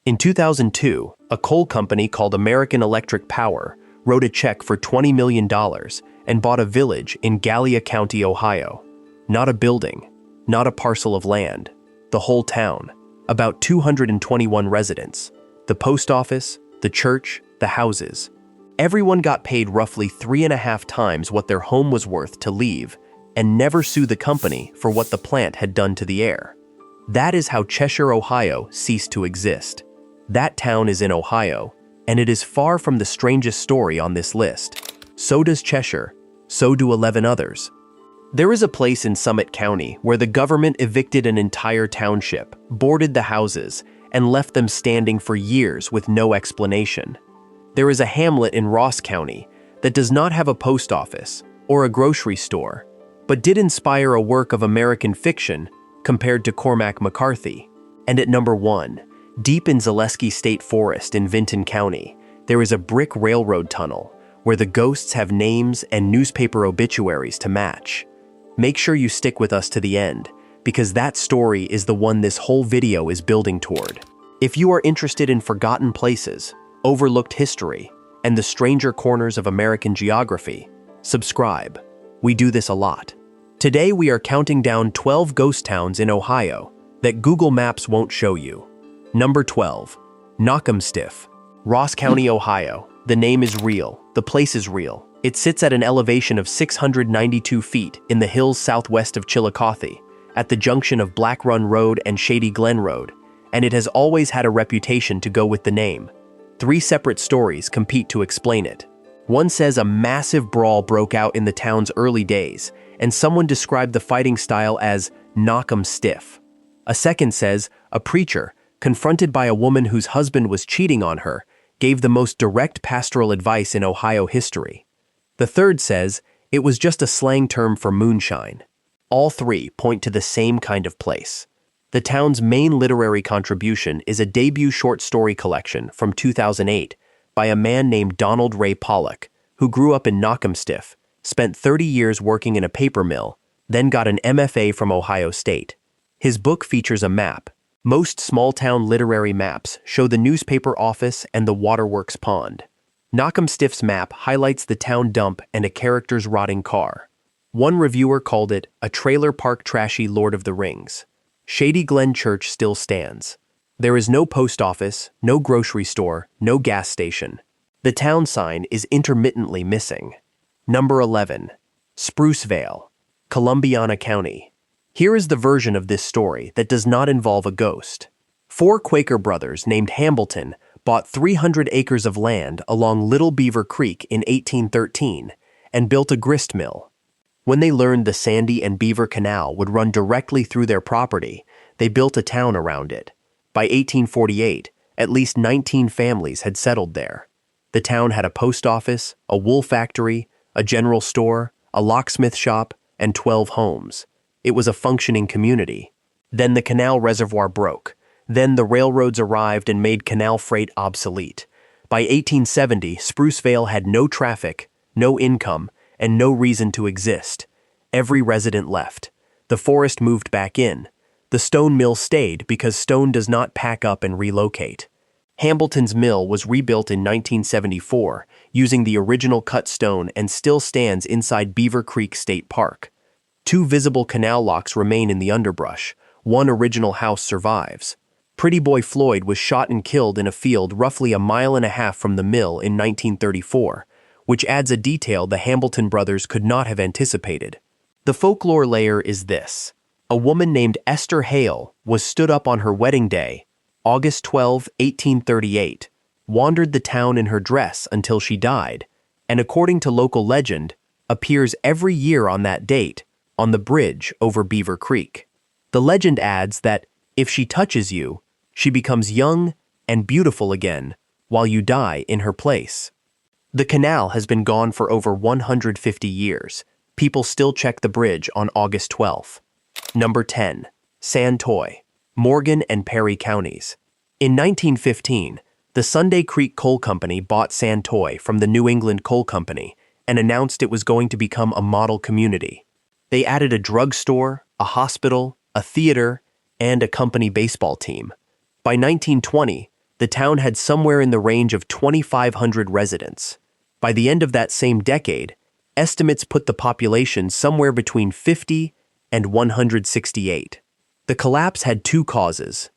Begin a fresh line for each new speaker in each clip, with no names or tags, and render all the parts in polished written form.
In 2002, a coal company called American Electric Power wrote a check for $20 million and bought a village in Gallia County, Ohio. Not a building, not a parcel of land, the whole town, about 221 residents, the post office, the church, the houses. Everyone got paid roughly 3.5 times what their home was worth to leave and never sue the company for what the plant had done to the air. That is how Cheshire, Ohio ceased to exist. That town is in Ohio, and it is far from the strangest story on this list. So does Cheshire, so do 11 others. There is a place in Summit County where the government evicted an entire township, boarded the houses, and left them standing for years with no explanation. There is a hamlet in Ross County that does not have a post office or a grocery store, but did inspire a work of American fiction compared to Cormac McCarthy. And at number 1, deep in Zaleski State Forest in Vinton County, there is a brick railroad tunnel where the ghosts have names and newspaper obituaries to match. Make sure you stick with us to the end, because that story is the one this whole video is building toward. If you are interested in forgotten places, overlooked history, and the stranger corners of American geography, subscribe. We do this a lot. Today we are counting down 12 ghost towns in Ohio that Google Maps won't show you. Number 12, Knockemstiff, Ross County, Ohio. The name is real, the place is real. It sits at an elevation of 692 feet in the hills southwest of Chillicothe, at the junction of Black Run Road and Shady Glen Road, and it has always had a reputation to go with the name. 3 separate stories compete to explain it. One says a massive brawl broke out in the town's early days, and someone described the fighting style as knock 'em stiff. A second says a preacher, confronted by a woman whose husband was cheating on her, gave the most direct pastoral advice in Ohio history. The third says it was just a slang term for moonshine. All 3 point to the same kind of place. The town's main literary contribution is a debut short story collection from 2008 by a man named Donald Ray Pollock, who grew up in Knockemstiff, spent 30 years working in a paper mill, then got an MFA from Ohio State. His book features a map. Most small-town literary maps show the newspaper office and the waterworks pond. Knockemstiff's map highlights the town dump and a character's rotting car. One reviewer called it a trailer park trashy Lord of the Rings. Shady Glen Church still stands. There is no post office, no grocery store, no gas station. The town sign is intermittently missing. Number 11, Sprucevale, Columbiana County. Here is the version of this story that does not involve a ghost. 4 Quaker brothers named Hambleton bought 300 acres of land along Little Beaver Creek in 1813 and built a grist mill. When they learned the Sandy and Beaver Canal would run directly through their property, they built a town around it. By 1848, at least 19 families had settled there. The town had a post office, a wool factory, a general store, a locksmith shop, and 12 homes. It was a functioning community. Then the canal reservoir broke. Then the railroads arrived and made canal freight obsolete. By 1870, Sprucevale had no traffic, no income, and no reason to exist. Every resident left. The forest moved back in. The stone mill stayed because stone does not pack up and relocate. Hambleton's mill was rebuilt in 1974 using the original cut stone and still stands inside Beaver Creek State Park. 2 visible canal locks remain in the underbrush. 1 original house survives. Pretty Boy Floyd was shot and killed in a field roughly 1.5 miles from the mill in 1934, which adds a detail the Hambleton brothers could not have anticipated. The folklore layer is this. A woman named Esther Hale was stood up on her wedding day, August 12, 1838, wandered the town in her dress until she died, and according to local legend, appears every year on that date on the bridge over Beaver Creek. The legend adds that if she touches you, she becomes young and beautiful again while you die in her place. The canal has been gone for over 150 years. People still check the bridge on August 12th. Number 10, Santoy, Morgan and Perry counties. In 1915, the Sunday Creek Coal Company bought Santoy from the New England Coal Company and announced it was going to become a model community. They added a drugstore, a hospital, a theater, and a company baseball team. By 1920, the town had somewhere in the range of 2,500 residents. By the end of that same decade, estimates put the population somewhere between 50 and 168. The collapse had two causes.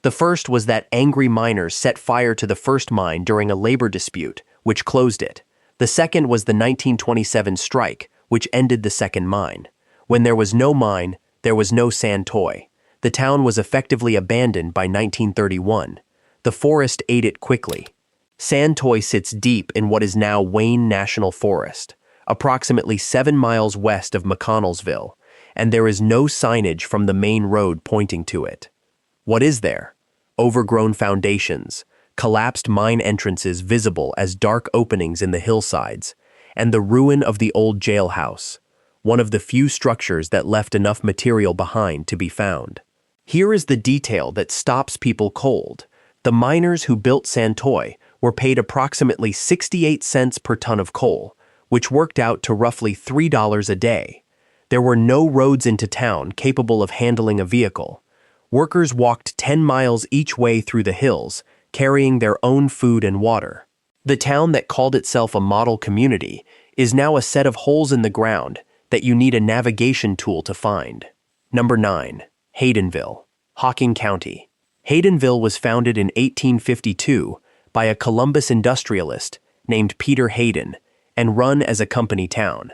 The first was that angry miners set fire to the first mine during a labor dispute, which closed it. The second was the 1927 strike, which ended the second mine. When there was no mine, there was no Santoy. The town was effectively abandoned by 1931. The forest ate it quickly. Santoy sits deep in what is now Wayne National Forest, approximately 7 miles west of McConnellsville, and there is no signage from the main road pointing to it. What is there? Overgrown foundations, collapsed mine entrances visible as dark openings in the hillsides, and the ruin of the old jailhouse, one of the few structures that left enough material behind to be found. Here is the detail that stops people cold. The miners who built Santoy were paid approximately 68 cents per ton of coal, which worked out to roughly $3 a day. There were no roads into town capable of handling a vehicle. Workers walked 10 miles each way through the hills, carrying their own food and water. The town that called itself a model community is now a set of holes in the ground that you need a navigation tool to find. Number 9. Haydenville, Hocking County. Haydenville was founded in 1852 by a Columbus industrialist named Peter Hayden and run as a company town.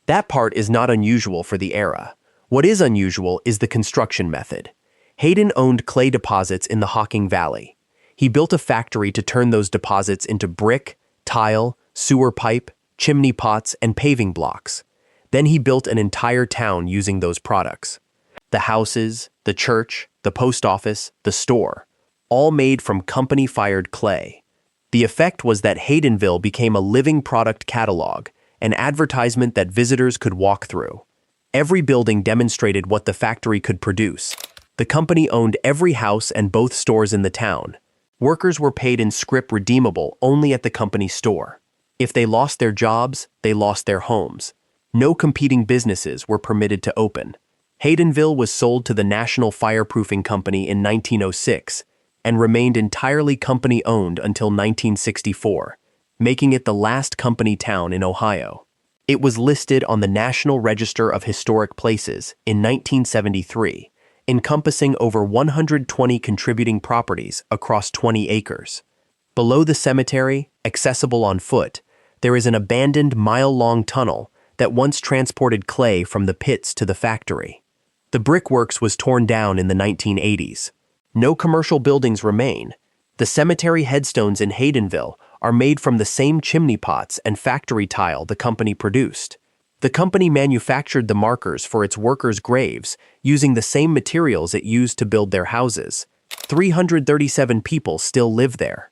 That part is not unusual for the era. What is unusual is the construction method. Hayden owned clay deposits in the Hocking Valley. He built a factory to turn those deposits into brick, tile, sewer pipe, chimney pots, and paving blocks. Then he built an entire town using those products. The houses, the church, the post office, the store, all made from company-fired clay. The effect was that Haydenville became a living product catalog, an advertisement that visitors could walk through. Every building demonstrated what the factory could produce. The company owned every house and both stores in the town. Workers were paid in scrip redeemable only at the company store. If they lost their jobs, they lost their homes. No competing businesses were permitted to open. Haydenville was sold to the National Fireproofing Company in 1906 and remained entirely company-owned until 1964, making it the last company town in Ohio. It was listed on the National Register of Historic Places in 1973, encompassing over 120 contributing properties across 20 acres. Below the cemetery, accessible on foot, there is an abandoned mile-long tunnel that once transported clay from the pits to the factory. The brickworks was torn down in the 1980s. No commercial buildings remain. The cemetery headstones in Haydenville are made from the same chimney pots and factory tile the company produced. The company manufactured the markers for its workers' graves using the same materials it used to build their houses. 337 people still live there.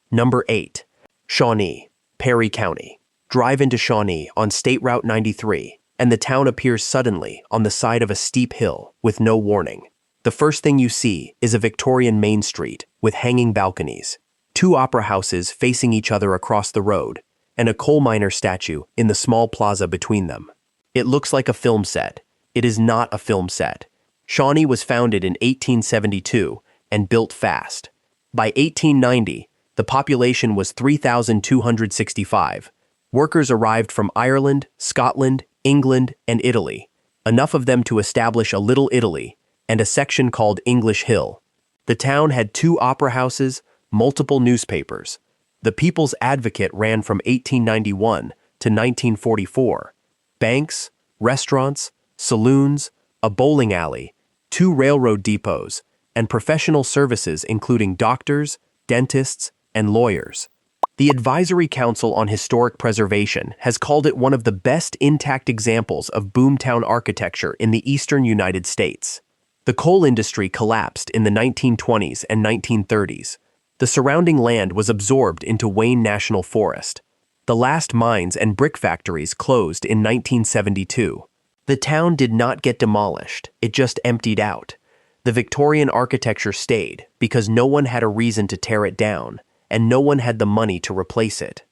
Number 8. Shawnee, Perry County. Drive into Shawnee on State Route 93, and the town appears suddenly on the side of a steep hill with no warning. The first thing you see is a Victorian Main Street with hanging balconies, 2 opera houses facing each other across the road, and a coal miner statue in the small plaza between them. It looks like a film set. It is not a film set. Shawnee was founded in 1872 and built fast. By 1890, the population was 3,265. Workers arrived from Ireland, Scotland, England, and Italy, enough of them to establish a Little Italy and a section called English Hill. The town had 2 opera houses, multiple newspapers. The People's Advocate ran from 1891 to 1944. Banks, restaurants, saloons, a bowling alley, 2 railroad depots, and professional services including doctors, dentists, and lawyers. The Advisory Council on Historic Preservation has called it one of the best intact examples of boomtown architecture in the eastern United States. The coal industry collapsed in the 1920s and 1930s. The surrounding land was absorbed into Wayne National Forest. The last mines and brick factories closed in 1972. The town did not get demolished, it just emptied out. The Victorian architecture stayed because no one had a reason to tear it down, and no one had the money to replace it.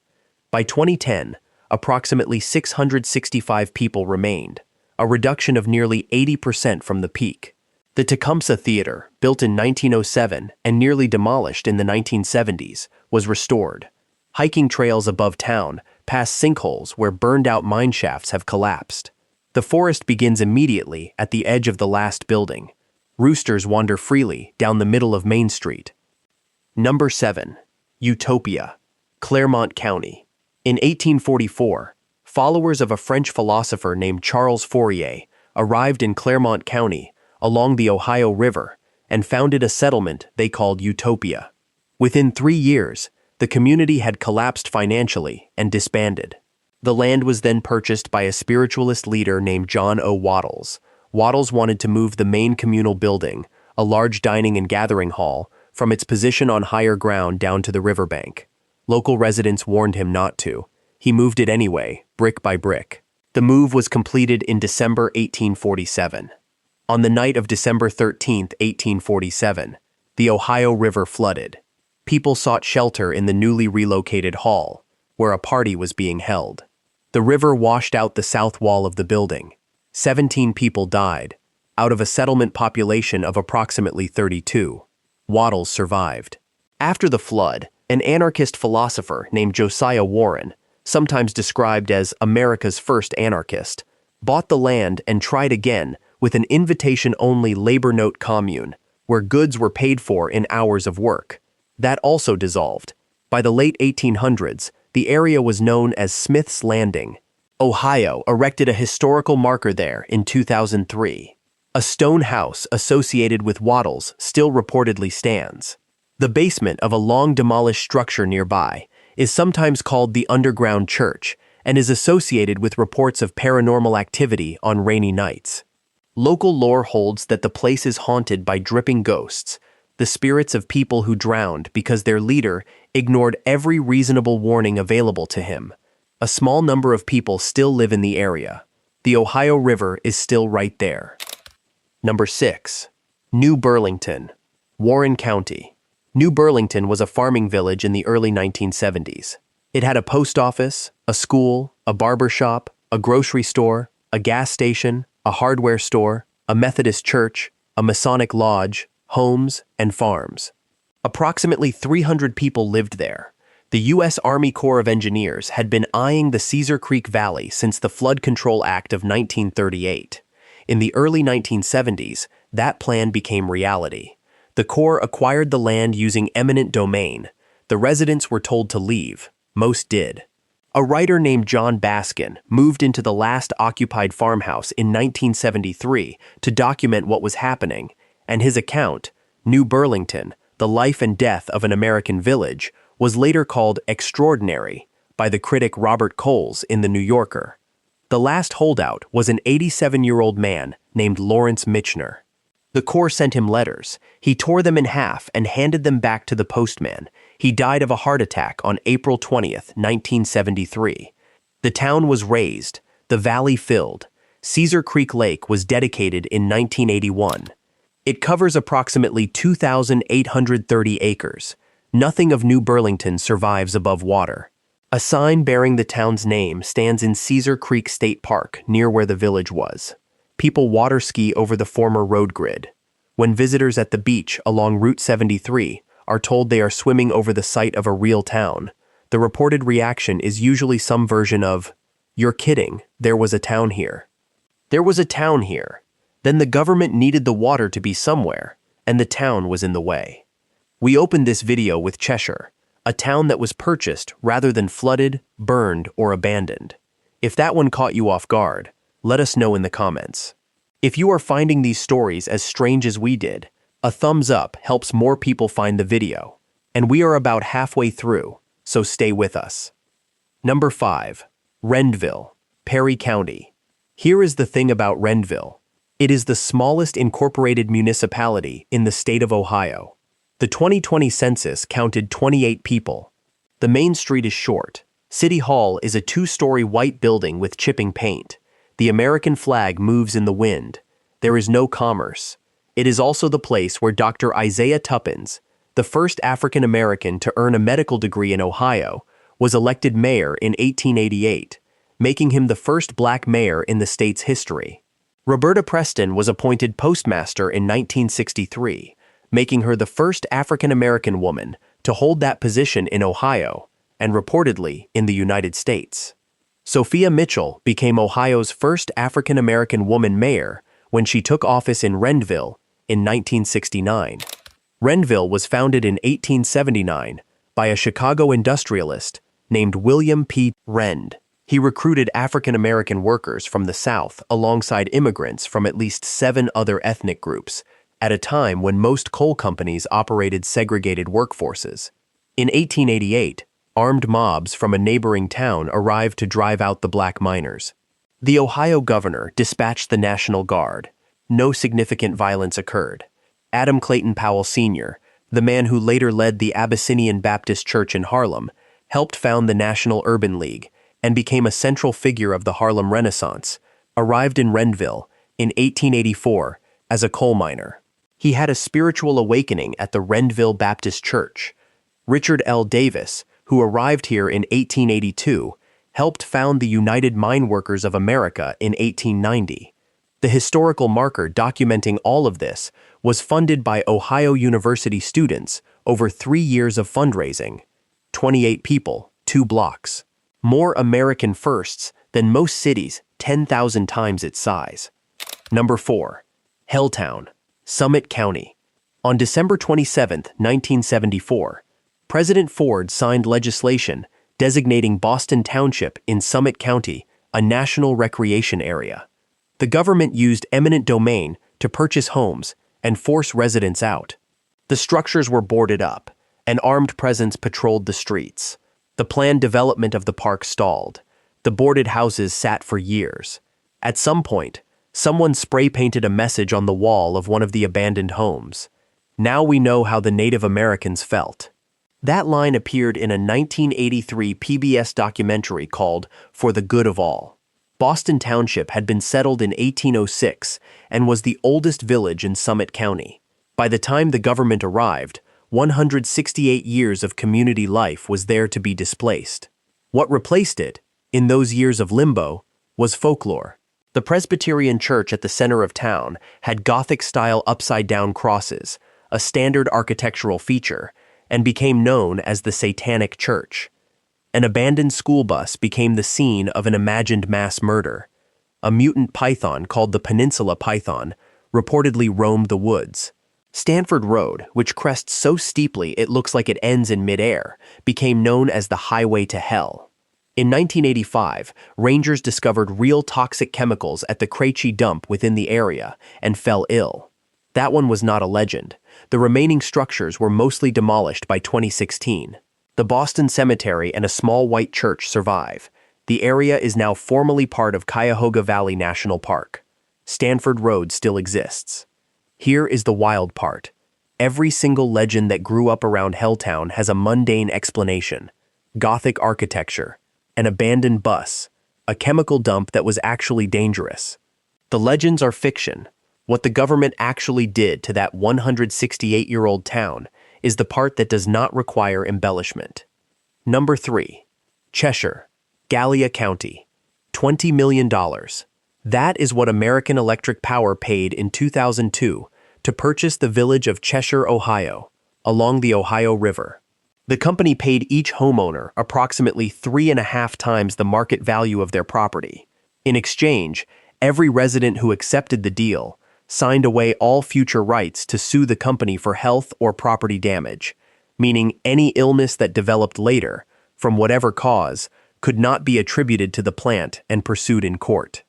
By 2010, approximately 665 people remained, a reduction of nearly 80% from the peak. The Tecumseh Theater, built in 1907 and nearly demolished in the 1970s, was restored. Hiking trails above town pass sinkholes where burned-out mine shafts have collapsed. The forest begins immediately at the edge of the last building. Roosters wander freely down the middle of Main Street. Number 7. Utopia, Clermont County. In 1844, followers of a French philosopher named Charles Fourier arrived in Clermont County along the Ohio River and founded a settlement they called Utopia. Within 3 years, the community had collapsed financially and disbanded. The land was then purchased by a spiritualist leader named John O. Wattles. Wattles wanted to move the main communal building, a large dining and gathering hall, from its position on higher ground down to the riverbank. Local residents warned him not to. He moved it anyway, brick by brick. The move was completed in December 1847. On the night of December 13, 1847, the Ohio River flooded. People sought shelter in the newly relocated hall, where a party was being held. The river washed out the south wall of the building. 17 people died, out of a settlement population of approximately 32. Wattles survived. After the flood, an anarchist philosopher named Josiah Warren, sometimes described as America's first anarchist, bought the land and tried again with an invitation-only labor note commune, where goods were paid for in hours of work. That also dissolved. By the late 1800s, the area was known as Smith's Landing. Ohio erected a historical marker there in 2003. A stone house associated with Wattles still reportedly stands. The basement of a long-demolished structure nearby is sometimes called the Underground Church and is associated with reports of paranormal activity on rainy nights. Local lore holds that the place is haunted by dripping ghosts, the spirits of people who drowned because their leader ignored every reasonable warning available to him. A small number of people still live in the area. The Ohio River is still right there. Number 6. New Burlington, Warren County. New Burlington was a farming village in the early 1970s. It had a post office, a school, a barber shop, a grocery store, a gas station, a hardware store, a Methodist church, a Masonic lodge, homes, and farms. Approximately 300 people lived there. The U.S. Army Corps of Engineers had been eyeing the Cedar Creek Valley since the Flood Control Act of 1938. In the early 1970s, that plan became reality. The Corps acquired the land using eminent domain. The residents were told to leave. Most did. A writer named John Baskin moved into the last occupied farmhouse in 1973 to document what was happening, and his account, New Burlington, The Life and Death of an American Village, was later called extraordinary by the critic Robert Coles in The New Yorker. The last holdout was an 87-year-old man named Lawrence Michener. The Corps sent him letters. He tore them in half and handed them back to the postman. He died of a heart attack on April 20th, 1973. The town was razed, the valley filled. Cedar Creek Lake was dedicated in 1981. It covers approximately 2,830 acres. Nothing of New Burlington survives above water. A sign bearing the town's name stands in Cedar Creek State Park, near where the village was. People water ski over the former road grid. When visitors at the beach along Route 73 are told they are swimming over the site of a real town, the reported reaction is usually some version of, "You're kidding, there was a town here." There was a town here. Then the government needed the water to be somewhere, and the town was in the way. We opened this video with Cheshire, a town that was purchased rather than flooded, burned, or abandoned. If that one caught you off guard, let us know in the comments. If you are finding these stories as strange as we did, a thumbs up helps more people find the video. And we are about halfway through, so stay with us. Number 5. Rendville, Perry County. Here is the thing about Rendville. It is the smallest incorporated municipality in the state of Ohio. The 2020 census counted 28 people. The main street is short. City Hall is a 2-story white building with chipping paint. The American flag moves in the wind. There is no commerce. It is also the place where Dr. Isaiah Tuppence, the first African American to earn a medical degree in Ohio, was elected mayor in 1888, making him the first black mayor in the state's history. Roberta Preston was appointed postmaster in 1963, making her the first African-American woman to hold that position in Ohio and reportedly in the United States. Sophia Mitchell became Ohio's first African-American woman mayor when she took office in Renville in 1969. Renville was founded in 1879 by a Chicago industrialist named William P. Rend. He recruited African-American workers from the South alongside immigrants from at least 7 other ethnic groups, at a time when most coal companies operated segregated workforces. In 1888, armed mobs from a neighboring town arrived to drive out the black miners. The Ohio governor dispatched the National Guard. No significant violence occurred. Adam Clayton Powell Sr., the man who later led the Abyssinian Baptist Church in Harlem, helped found the National Urban League and became a central figure of the Harlem Renaissance, arrived in Renville in 1884 as a coal miner. He had a spiritual awakening at the Renville Baptist Church. Richard L. Davis, who arrived here in 1882, helped found the United Mine Workers of America in 1890. The historical marker documenting all of this was funded by Ohio University students over 3 years of fundraising. 28 people, 2 blocks. More American firsts than most cities 10,000 times its size. Number 4. Helltown, Summit County. On December 27, 1974, President Ford signed legislation designating Boston Township in Summit County a national recreation area. The government used eminent domain to purchase homes and force residents out. The structures were boarded up, and armed presence patrolled the streets. The planned development of the park stalled. The boarded houses sat for years. At some point, someone spray-painted a message on the wall of one of the abandoned homes. Now we know how the Native Americans felt. That line appeared in a 1983 PBS documentary called For the Good of All. Boston Township had been settled in 1806 and was the oldest village in Summit County. By the time the government arrived, 168 years of community life was there to be displaced. What replaced it, in those years of limbo, was folklore. The Presbyterian church at the center of town had Gothic-style upside-down crosses, a standard architectural feature, and became known as the Satanic Church. An abandoned school bus became the scene of an imagined mass murder. A mutant python called the Peninsula Python reportedly roamed the woods. Stanford Road, which crests so steeply it looks like it ends in midair, became known as the Highway to Hell. In 1985, rangers discovered real toxic chemicals at the Krejci dump within the area and fell ill. That one was not a legend. The remaining structures were mostly demolished by 2016. The Boston Cemetery and a small white church survive. The area is now formally part of Cuyahoga Valley National Park. Stanford Road still exists. Here is the wild part. Every single legend that grew up around Helltown has a mundane explanation. Gothic architecture, an abandoned bus, a chemical dump that was actually dangerous. The legends are fiction. What the government actually did to that 168-year-old town is the part that does not require embellishment. Number 3. Cheshire, Gallia County. $20 million. That is what American Electric Power paid in 2002 to purchase the village of Cheshire, Ohio, along the Ohio River. The company paid each homeowner approximately 3.5 times the market value of their property. In exchange, every resident who accepted the deal signed away all future rights to sue the company for health or property damage, meaning any illness that developed later, from whatever cause, could not be attributed to the plant and pursued in court.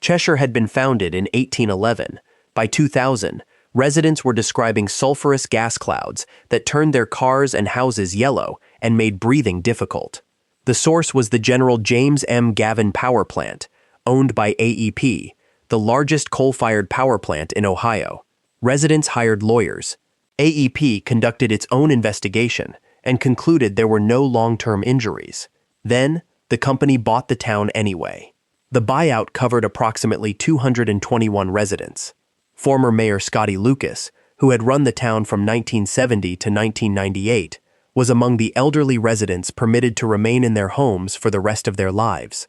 Cheshire had been founded in 1811. By 2000, residents were describing sulfurous gas clouds that turned their cars and houses yellow and made breathing difficult. The source was the General James M. Gavin Power Plant, owned by AEP, the largest coal-fired power plant in Ohio. Residents hired lawyers. AEP conducted its own investigation and concluded there were no long-term injuries. Then, the company bought the town anyway. The buyout covered approximately 221 residents. Former Mayor Scotty Lucas, who had run the town from 1970 to 1998, was among the elderly residents permitted to remain in their homes for the rest of their lives.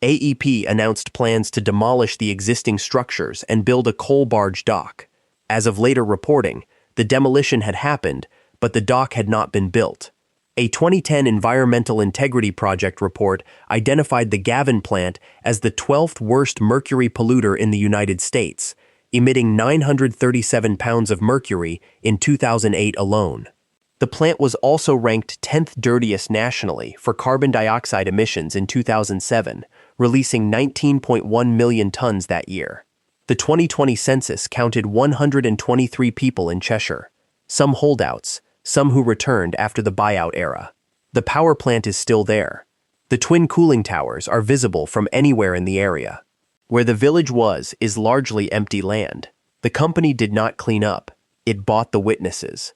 AEP announced plans to demolish the existing structures and build a coal barge dock. As of later reporting, the demolition had happened, but the dock had not been built. A 2010 Environmental Integrity Project report identified the Gavin plant as the 12th worst mercury polluter in the United States, emitting 937 pounds of mercury in 2008 alone. The plant was also ranked 10th dirtiest nationally for carbon dioxide emissions in 2007, releasing 19.1 million tons that year. The 2020 census counted 123 people in Cheshire, some holdouts, some who returned after the buyout era. The power plant is still there. The twin cooling towers are visible from anywhere in the area. Where the village was is largely empty land. The company did not clean up. It bought the witnesses.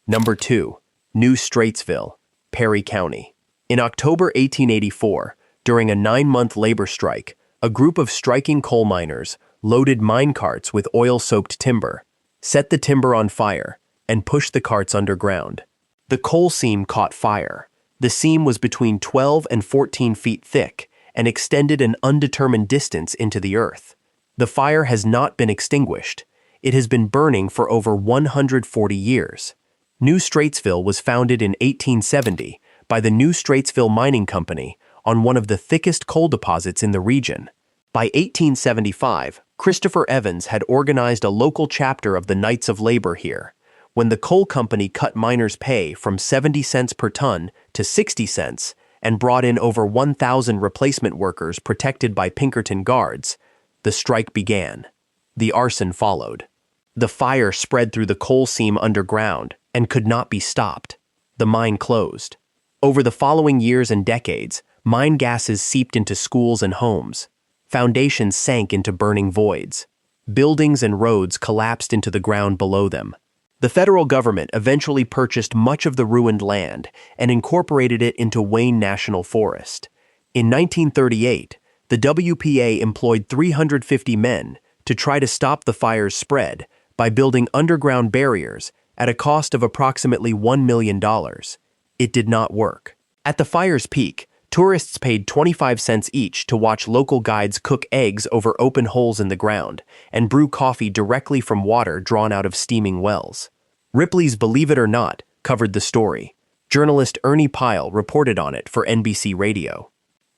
Number 2. New Straitsville, Perry County. In October 1884, during a 9-month labor strike, a group of striking coal miners loaded mine carts with oil-soaked timber, set the timber on fire, and pushed the carts underground. The coal seam caught fire. The seam was between 12 and 14 feet thick and extended an undetermined distance into the earth. The fire has not been extinguished. It has been burning for over 140 years. New Straitsville was founded in 1870 by the New Straitsville Mining Company on one of the thickest coal deposits in the region. By 1875, Christopher Evans had organized a local chapter of the Knights of Labor here. When the coal company cut miners' pay from 70 cents per ton to 60 cents and brought in over 1,000 replacement workers protected by Pinkerton guards, the strike began. The arson followed. The fire spread through the coal seam underground and could not be stopped. The mine closed. Over the following years and decades, mine gases seeped into schools and homes. Foundations sank into burning voids. Buildings and roads collapsed into the ground below them. The federal government eventually purchased much of the ruined land and incorporated it into Wayne National Forest. In 1938, the WPA employed 350 men to try to stop the fire's spread by building underground barriers at a cost of approximately $1 million. It did not work. At the fire's peak, tourists paid 25 cents each to watch local guides cook eggs over open holes in the ground and brew coffee directly from water drawn out of steaming wells. Ripley's Believe It or Not covered the story. Journalist Ernie Pyle reported on it for NBC Radio.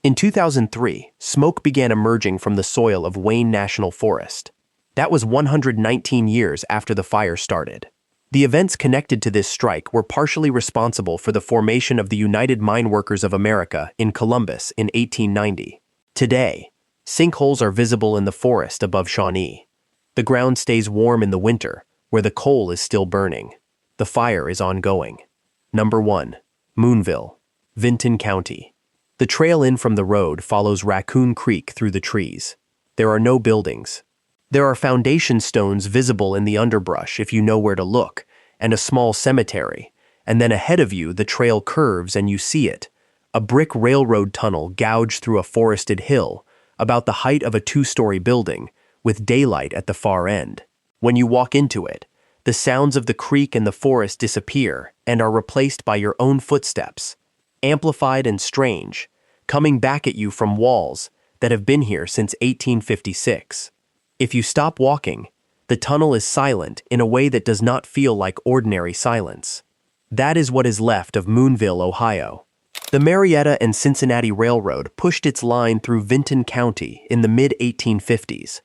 In 2003, smoke began emerging from the soil of Wayne National Forest. That was 119 years after the fire started. The events connected to this strike were partially responsible for the formation of the United Mine Workers of America in Columbus in 1890. Today, sinkholes are visible in the forest above Shawnee. The ground stays warm in the winter, where the coal is still burning. The fire is ongoing. Number 1. Moonville, Vinton County. The trail in from the road follows Raccoon Creek through the trees. There are no buildings. There are foundation stones visible in the underbrush if you know where to look, and a small cemetery, and then ahead of you the trail curves and you see it, a brick railroad tunnel gouged through a forested hill, about the height of a 2-story building, with daylight at the far end. When you walk into it, the sounds of the creek and the forest disappear and are replaced by your own footsteps, amplified and strange, coming back at you from walls that have been here since 1856. If you stop walking, the tunnel is silent in a way that does not feel like ordinary silence. That is what is left of Moonville, Ohio. The Marietta and Cincinnati Railroad pushed its line through Vinton County in the mid-1850s.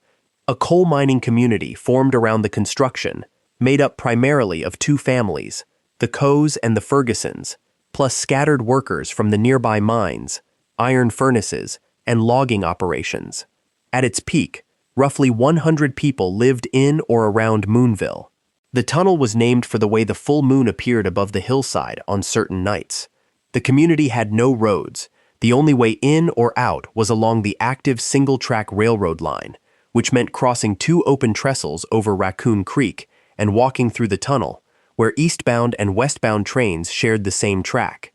A coal mining community formed around the construction, made up primarily of 2 families, the Coes and the Fergusons, plus scattered workers from the nearby mines, iron furnaces, and logging operations. At its peak, roughly 100 people lived in or around Moonville. The tunnel was named for the way the full moon appeared above the hillside on certain nights. The community had no roads. The only way in or out was along the active single-track railroad line, which meant crossing 2 open trestles over Raccoon Creek and walking through the tunnel, where eastbound and westbound trains shared the same track.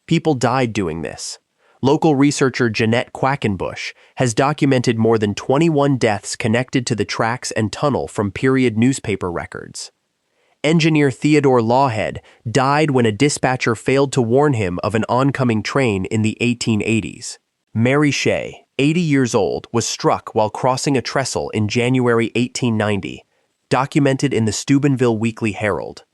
People died doing this. Local researcher Jeanette Quackenbush has documented more than 21 deaths connected to the tracks and tunnel from period newspaper records. Engineer Theodore Lawhead died when a dispatcher failed to warn him of an oncoming train in the 1880s. Mary Shea, 80 years old, was struck while crossing a trestle in January 1890, documented in the Steubenville Weekly Herald.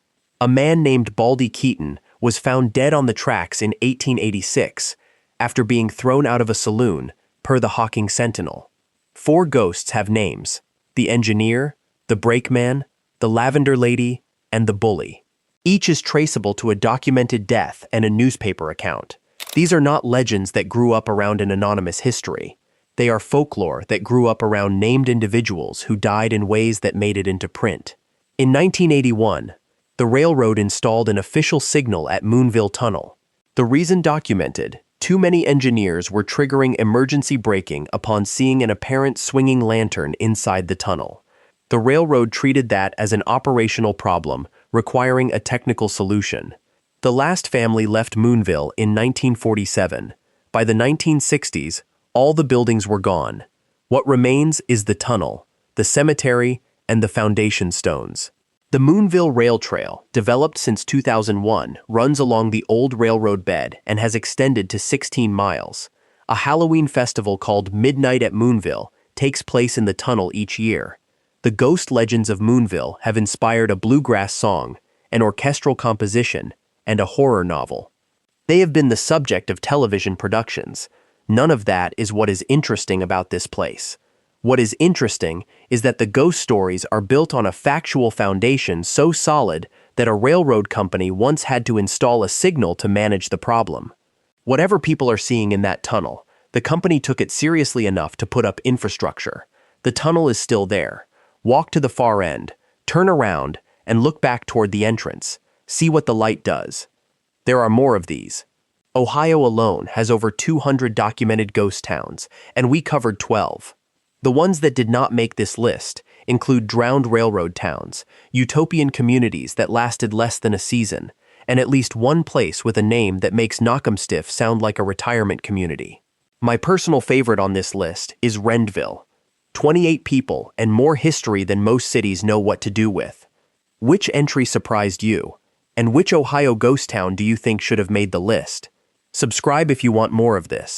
A man named Baldy Keaton was found dead on the tracks in 1886 after being thrown out of a saloon, per the Hawking Sentinel. 4 ghosts have names: the engineer, the brakeman, the lavender lady, and the bully. Each is traceable to a documented death and a newspaper account. These are not legends that grew up around an anonymous history. They are folklore that grew up around named individuals who died in ways that made it into print. In 1981, the railroad installed an official signal at Moonville Tunnel. The reason documented: too many engineers were triggering emergency braking upon seeing an apparent swinging lantern inside the tunnel. The railroad treated that as an operational problem requiring a technical solution. The last family left Moonville in 1947. By the 1960s, all the buildings were gone. What remains is the tunnel, the cemetery, and the foundation stones. The Moonville Rail Trail, developed since 2001, runs along the old railroad bed and has extended to 16 miles. A Halloween festival called Midnight at Moonville takes place in the tunnel each year. The ghost legends of Moonville have inspired a bluegrass song, an orchestral composition, and a horror novel. They have been the subject of television productions. None of that is what is interesting about this place. What is interesting is that the ghost stories are built on a factual foundation so solid that a railroad company once had to install a signal to manage the problem. Whatever people are seeing in that tunnel, the company took it seriously enough to put up infrastructure. The tunnel is still there. Walk to the far end, turn around, and look back toward the entrance. See what the light does. There are more of these. Ohio alone has over 200 documented ghost towns, and we covered 12. The ones that did not make this list include drowned railroad towns, utopian communities that lasted less than a season, and at least one place with a name that makes Knockemstiff sound like a retirement community. My personal favorite on this list is Rendville. 28 people and more history than most cities know what to do with. Which entry surprised you? And which Ohio ghost town do you think should have made the list? Subscribe if you want more of this.